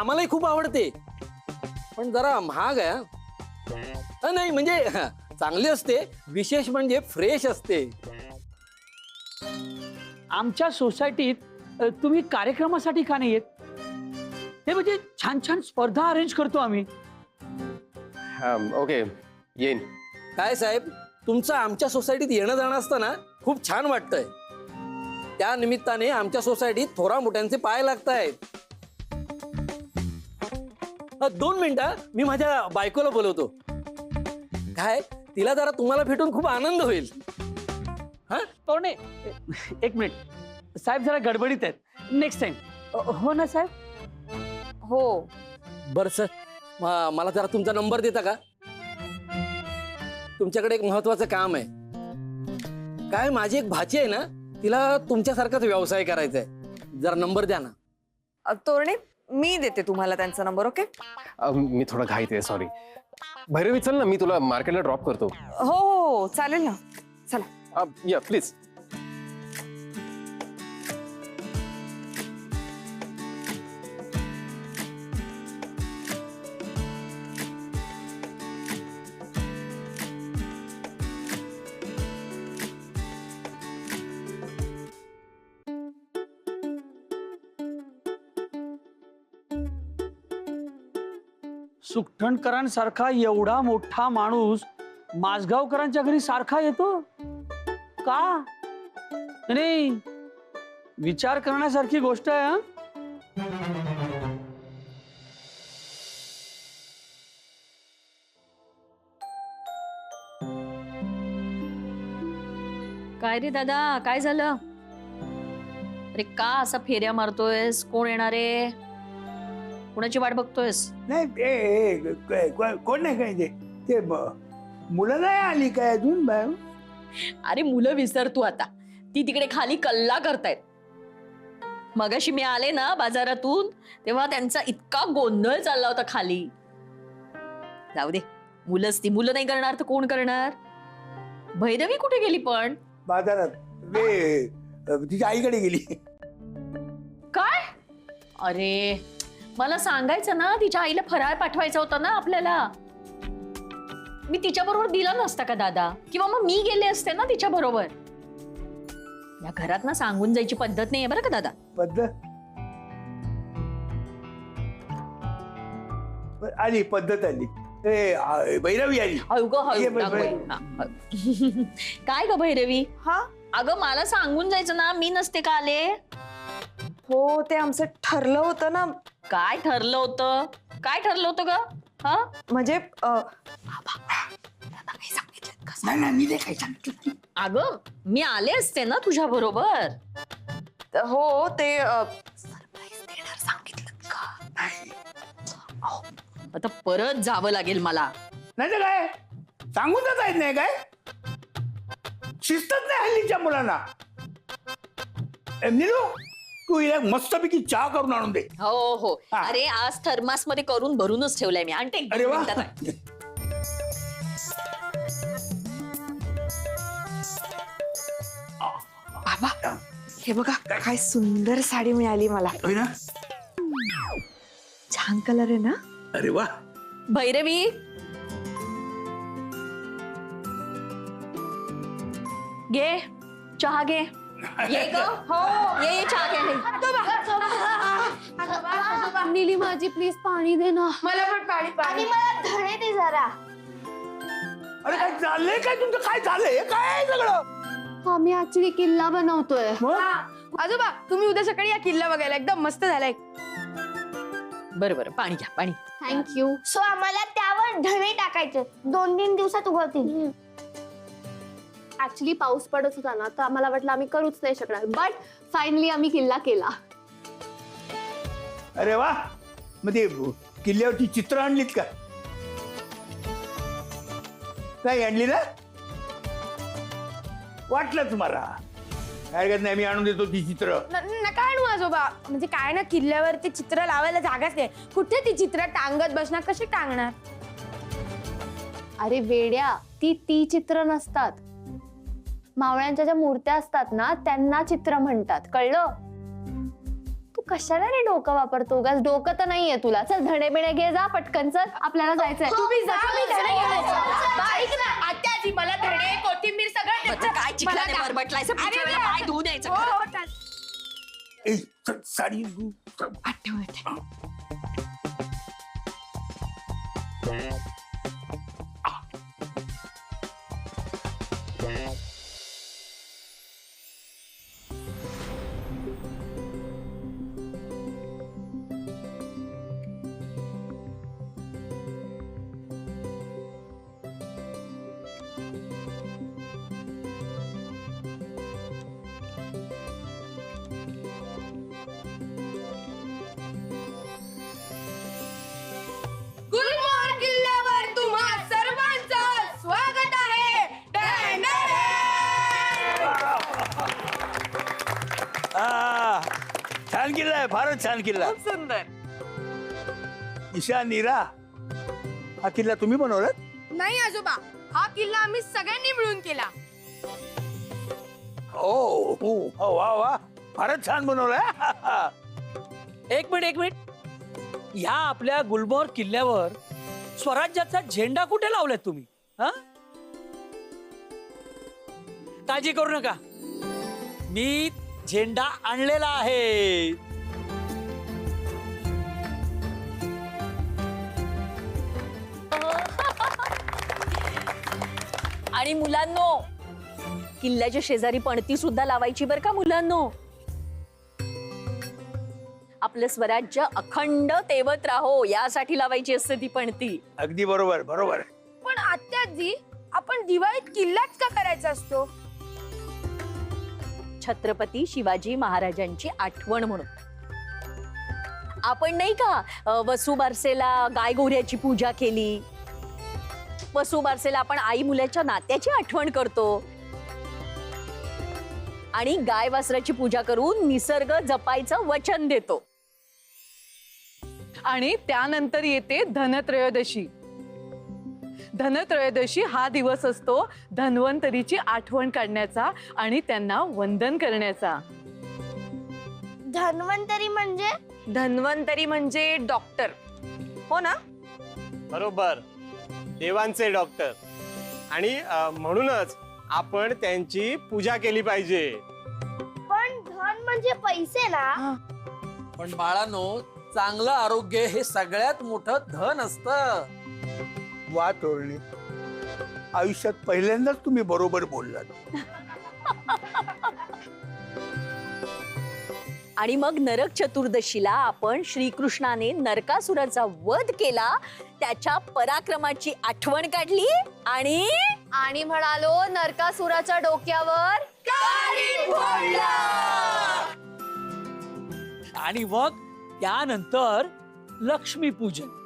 आम्हालाही खूप आवडते, पण जरा महाग आहे. नाही म्हणजे चांगली असते, विशेष म्हणजे फ्रेश असते. आमच्या सोसायटीत तुम्ही कार्यक्रमासाठी का नाही येत? हे म्हणजे छान छान स्पर्धा अरेंज करतो आम्ही. ओके, येईन. काय साहेब, तुमचं आमच्या सोसायटीत येणं जाणं असताना खूप छान वाटतंय. त्या निमित्ताने आमच्या सोसायटीत थोरा मोठ्यांचे पाय लागतायत. 2 मिनिटं, मी माझ्या बायकोला बोलवतो. काय, तिला जरा तुम्हाला भेटून खूप आनंद होईल. हा तोरणे, एक मिनिट, साहेब जरा गडबडीत आहेत. Next time. हो ना साहेब? हो. बरं सर, मला जरा तुमचा नंबर देता का? तुमच्याकडे एक महत्वाचं काम आहे. काय, माझी एक भाची आहे ना, तिला तुमच्यासारखाच व्यवसाय करायचा आहे. जरा नंबर द्या ना. तोरणे, मी देते तुम्हाला त्यांचा नंबर. ओके? मी थोडा घाईत आहे, सॉरी. भैरवी चल ना, मी तुला मार्केटला ड्रॉप करतो. हो हो चालेल ना, चला. या प्लीज. सुखटणकरांसारखा एवढा मोठा माणूस माझगावकरांच्या घरी सारखा येतो का? नाही, विचार करण्यासारखी गोष्ट आहे. हा, काय रे दादा, काय झालं? अरे का असा फेऱ्या मारतोयस? कोण येणार आहे? कोणाची वाट बघतोयस? नाही कोण नाही काय ते मुलं नाही आली काय अजून? अरे मुलं विसर तू आता, ती तिकडे खाली कल्ला करतायत. मगाशी मी आले ना बाजारातून, तेव्हा त्यांचा इतका गोंधळ चालला होता खाली. जाऊ दे, मुलंच ती. मुलं नाही करणार तर कोण करणार? भैरवी कुठे गेली पण? बाजारात तिच्या आईकडे गेली. काय? अरे मला सांगायचं ना, तिच्या आईला फराळ पाठवायचा होता ना आपल्याला. मी तिच्या बरोबर दिला नसता का दादा? किंवा मग मी गेले असते ना तिच्या बरोबर. या घरात ना सांगून जायची पद्धत नाहीये बरं का दादा. आली पद्धत आली. भैरवी आली. काय ग भैरवी? हा, अगं मला सांगून जायचं ना, मी नसते का आले? हो, ते आमचं ठरलं होतं ना. काय ठरलं होतं? काय ठरलं होतं ग? हा, म्हणजे अगं मी आले असते ना तुझ्या बरोबर. हो, ते आता परत जावं लागेल मला. नाही तर काय, सांगून जाता येत नाही काय? शिस्तच नाही हल्लीच्या मुलांना. नीलू, तू हिला मस्तपैकी चहा करून आणून दे. हो हो. हा. अरे आज थर्मास मध्ये करून भरूनच ठेवलाय मी. आणते एक अरे वा. मिनिटात आहे. बाबा, हे बघा काय सुंदर साडी मिळाली मला. होय ना? छान कलर आहे ना? अरे वा. भैरवी, घे चहा घे. ये ग. हो, ये चहा घे. नीली माझी प्लीज पाणी दे ना. मला पण पाणी आणि मला धणे दे जरा. अरे काय चाललंय काय तुमचं? काय झालंय? काय आहे सगळं? हा, मी ऍक्च्युली किल्ला बनवतोय. आजोबा, तुम्ही उद्या सकाळी या किल्ला बघायला. एकदम मस्त झालाय. बरं बरं, पाणी घ्या, पाणी. थँक्यू. सो आम्हाला त्यावर धणे टाकायचे. 2-3 दिवसात उगवतील. ऍक्च्युली पाऊस पडत होता ना, तर आम्हाला वाटलं आम्ही करूच नाही शकणार, बट फायनली आम्ही किल्ला केला. अरे वा. मग ते किल्ल्यावरची चित्र आणलीत का? नाही आणली ना? वाटलं तुम्हाला? काय हरकत नाही, मी आणून देतो ती चित्र. नका आणू आजोबा. म्हणजे काय ना, किल्ल्यावरती चित्र लावायला जागाच नाही. कुठे ती चित्र टांगत बसणार? कशी टांगणार? अरे वेड्या, ती चित्र नसतात. मावळ्यांच्या ज्या मूर्त्या असतात ना, त्यांना चित्र म्हणतात, कळलं? तू तू कशाला रे डोकं वापरतो उगाच? डोकं तर नाहीये तुला. चल धणे बिणे घे, जा पटकन, चल आपल्याला जायचंय. तुम्ही जा, मी धणे घेऊन येते. ऐक ना, आत्याजी मला धणे कोथिंबीर सगळं म्हणजे काय चिखलाने मला बरबटलायचं, अरे पुढच्या वेळेला वा. पाय धुवून यायचं हो, खरं. हो, चालेल. ए, चल, साडी आठवत. गुलमोहर किल्ल्यावर तुम्हा सर्वांचं स्वागत आहे. छान किल्ला आहे, फारच छान किल्ला. खूप सुंदर. ईशा, नीरा, हा किल्ला तुम्ही बनवलात? नाही आजोबा, हा किल्ला आम्ही सगळ्यांनी मिळून केला. हो हो हो, वा वा, फारच छान बनवलाय. एक मिनिट. ह्या आपल्या गुलमोहर किल्ल्यावर स्वराज्याचा झेंडा कुठे लावलाय तुम्ही? हा, काळजी करू नका, मी झेंडा आणलेला आहे. आणि मुलांनो, किल्ल्याच्या शेजारी पणती सुद्धा लावायची बरं का मुलांनो. आपलं स्वराज्य अखंड तेवत राहो यासाठी लावायची असते ती पणती. अगदी बरोबर बरोबर. पण आत्याजी, आपण दिवाळीत किल्लाच का करायचा असतो? छत्रपती शिवाजी महाराजांची आठवण म्हणून. आपण नाही का वसू बारसेला गाय गोऱ्याची पूजा केली, वसू बारसेला आपण आई मुलाच्या नात्याची आठवण करतो आणि गाय वासराची पूजा करून निसर्ग जपायचं वचन देतो. आणि त्यानंतर येते धनत्रयोदशी. धनत्रयोदशी हा दिवस असतो धन्वंतरीची आठवण काढण्याचा आणि त्यांना वंदन करण्याचा. धन्वंतरी म्हणजे? धन्वंतरी म्हणजे डॉक्टर, हो ना? बरोबर, देवांचे डॉक्टर. आणि म्हणूनच आपण त्यांची पूजा केली पाहिजे. पण धन म्हणजे पैसे ना? पण बाळांनो, चांगलं आरोग्य हे सगळ्यात मोठं धन असतं. वा तोरणी, आयुष्यात पहिल्यांदाच तुम्ही बरोबर बोललात. आणि मग नरक चतुर्दशीला आपण श्रीकृष्णाने नरकासुराचा वध केला, त्याच्या पराक्रमाची आठवण काढली आणि म्हणालो नरकासुराच्या डोक्यावर आणि मग त्यानंतर लक्ष्मीपूजन.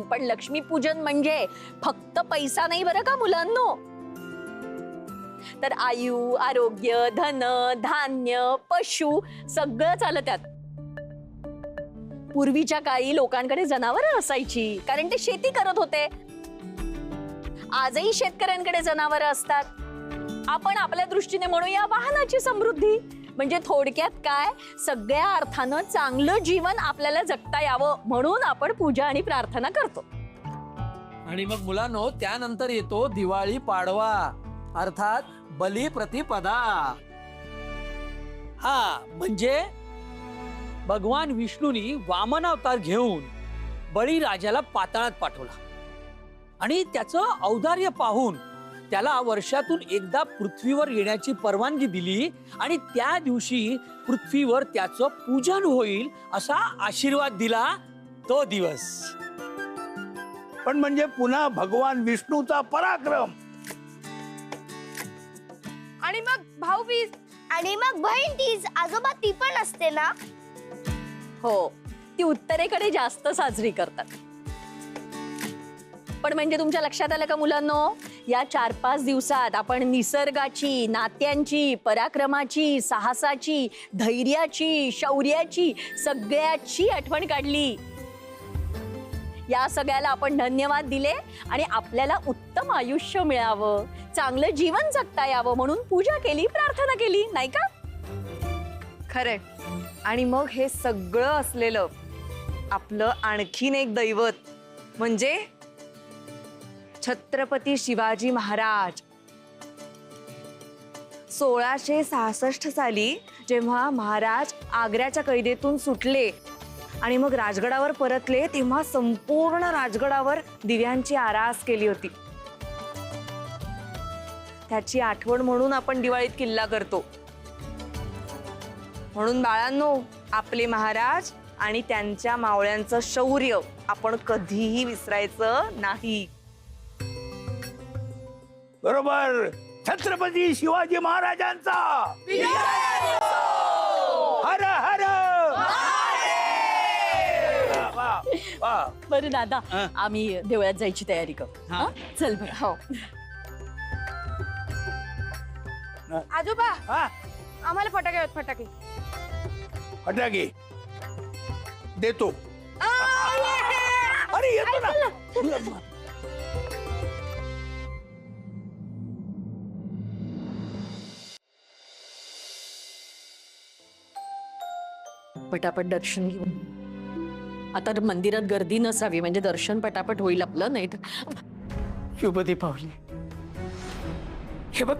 पण लक्ष्मीपूजन म्हणजे फक्त पैसा नाही बरं का मुलांनो, तर आयु, आरोग्य, धन, धान्य, पशु सगळंच आलं त्यात. पूर्वीच्या काळी लोकांकडे जनावरं असायची, कारण ते शेती करत होते. आजही शेतकऱ्यांकडे जनावरं असतात. आपण आपल्या दृष्टीने म्हणूया वाहनाची समृद्धी. म्हणजे थोडक्यात काय, सगळ्या अर्थानं चांगलं जीवन आपल्याला जगता यावं म्हणून आपण पूजा आणि प्रार्थना करतो. आणि मग मुलांनो, त्यानंतर येतो दिवाळी पाडवा, अर्थात बलिप्रतिपदा. हा, म्हणजे भगवान विष्णूनी वामन अवतार घेऊन बळीराजाला पाताळात पाठवला आणि त्याचं औदार्य पाहून त्याला वर्षातून एकदा पृथ्वीवर येण्याची परवानगी दिली आणि त्या दिवशी पृथ्वीवर त्याचं पूजन होईल असा आशीर्वाद दिला. तो दिवस. पण म्हणजे पुन्हा भगवान विष्णूचा पराक्रम. आणि मग भाऊबीज. आणि मग बहीण तीज. आजोबा, ती पण असते ना? हो, ती उत्तरेकडे जास्त साजरी करतात. पण म्हणजे तुमच्या लक्षात आलं का मुलांनो, या 4-5 दिवसात आपण निसर्गाची, नात्यांची, पराक्रमाची, साहसाची, धैर्याची, शौर्याची सगळ्याची आठवण काढली. या सगळ्याला आपण धन्यवाद दिले आणि आपल्याला उत्तम आयुष्य मिळावं, चांगलं जीवन जगता यावं म्हणून पूजा केली, प्रार्थना केली, नाही का? खरंय. आणि मग हे सगळं असलेलं आपलं आणखीन एक दैवत म्हणजे छत्रपती शिवाजी महाराज. 1666 साली जेव्हा महाराज आग्र्याच्या कैदेतून सुटले आणि मग राजगडावर परतले, तेव्हा संपूर्ण राजगडावर दिव्यांची आरास केली होती. त्याची आठवण म्हणून आपण दिवाळीत किल्ला करतो. म्हणून बाळांनो, आपले महाराज आणि त्यांच्या मावळ्यांचं शौर्य आपण कधीही विसरायचं नाही. बरोबर. छत्रपती शिवाजी महाराजांचा हर हर. वा, वा. बरं दादा, आम्ही देवळात जायची तयारी करू. हा. चल बरं. हो. आजोबा हा, आम्हाला फटाके आहेत, फटाके. फटाके देतो. अरे येतो ना. पटापट दर्शन घेऊन. आता मंदिरात गर्दी नसावी म्हणजे दर्शन पटापट होईल आपलं, नाही तर. शुभ दीपावली. हे बघ,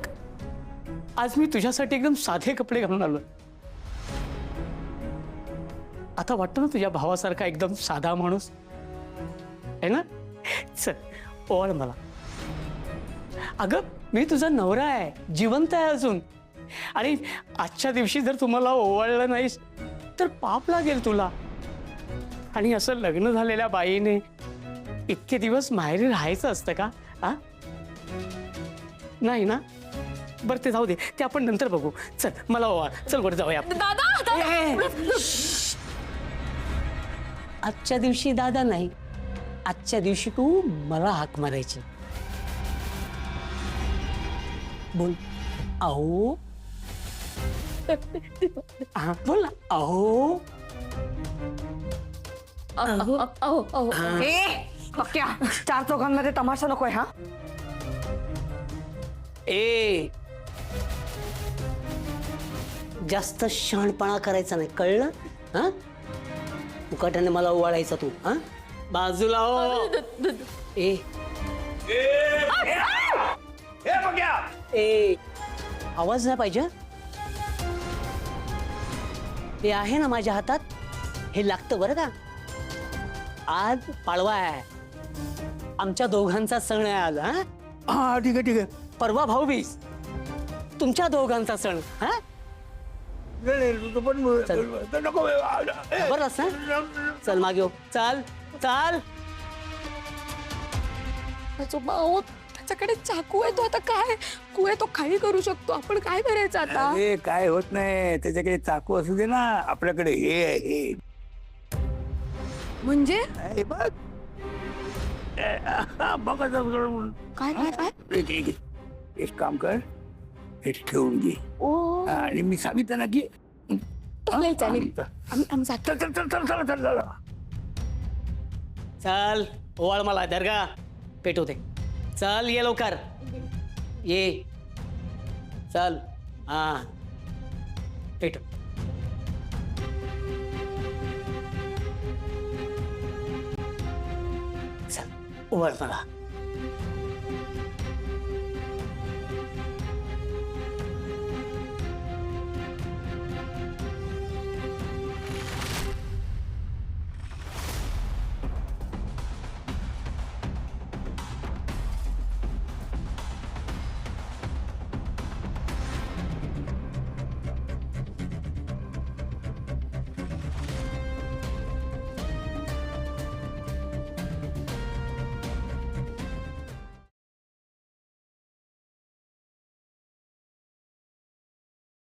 आज मी तुझ्यासाठी एकदम साधे कपडे घालून आलो. आता वाटतं ना तुझ्या भावासारखा एकदम साधा माणूस आहे ना. चल ओवाळ मला. अगं, मी तुझा नवरा आहे, जिवंत आहे अजून. आणि आजच्या दिवशी जर तुम्हाला ओवाळलं नाहीस तर पाप लागेल तुला. आणि असं लग्न झालेल्या बाईने इतके दिवस माहेरी राहायचं असतं का? आ नाही ना. बरं ते जाऊ दे, ते आपण नंतर बघू. चल मला ओवाळ. चल बरं जाऊया. आजच्या दिवशी दादा नाही, आजच्या दिवशी तू मला हाक मारायची. बोल अहो. हा बोल ना. अहो. चार चौघांमध्ये तमाशा नकोय हा. ए, जास्त शहाणपणा करायचा नाही, कळलं? हा, मुकाट्याने मला ओवाळायचा तू. हा, बाजूला हो. ए हे बघ्या. ए, आवाज नाही पाहिजे. हे आहे ना माझ्या हातात, हे लागतं बरं का. आज पाडवा आहे, आमच्या दोघांचा सण आहे आज. हा हा, ठीक आहे ठीक आहे. परवा भाऊबीज, तुमच्या दोघांचा सण. हा तू पण नको. बरं असं. चल मागे हो. चाल चाल. आजोबा अहो, त्याच्याकडे चाकू आहे, तो आता काय कुये तो काही करू शकतो. आपण काय करायचं आता? अरे काय होत नाही, त्याच्याकडे चाकू असू दे ना, आपल्याकडे हे आहे. म्हणजे हे बघ. बघ काय काय काय? एक काम कर, हे ठेवून घे. ओ आणि मी सांगितलं ना की चालेल चालेल. आम्ही जातो. चल चल चल चल चल चल. चल ओवाळ मला. दर्गा पेटू दे. चल ये लवकर ये. चल. हा पेटू. चल ओवाळ मला.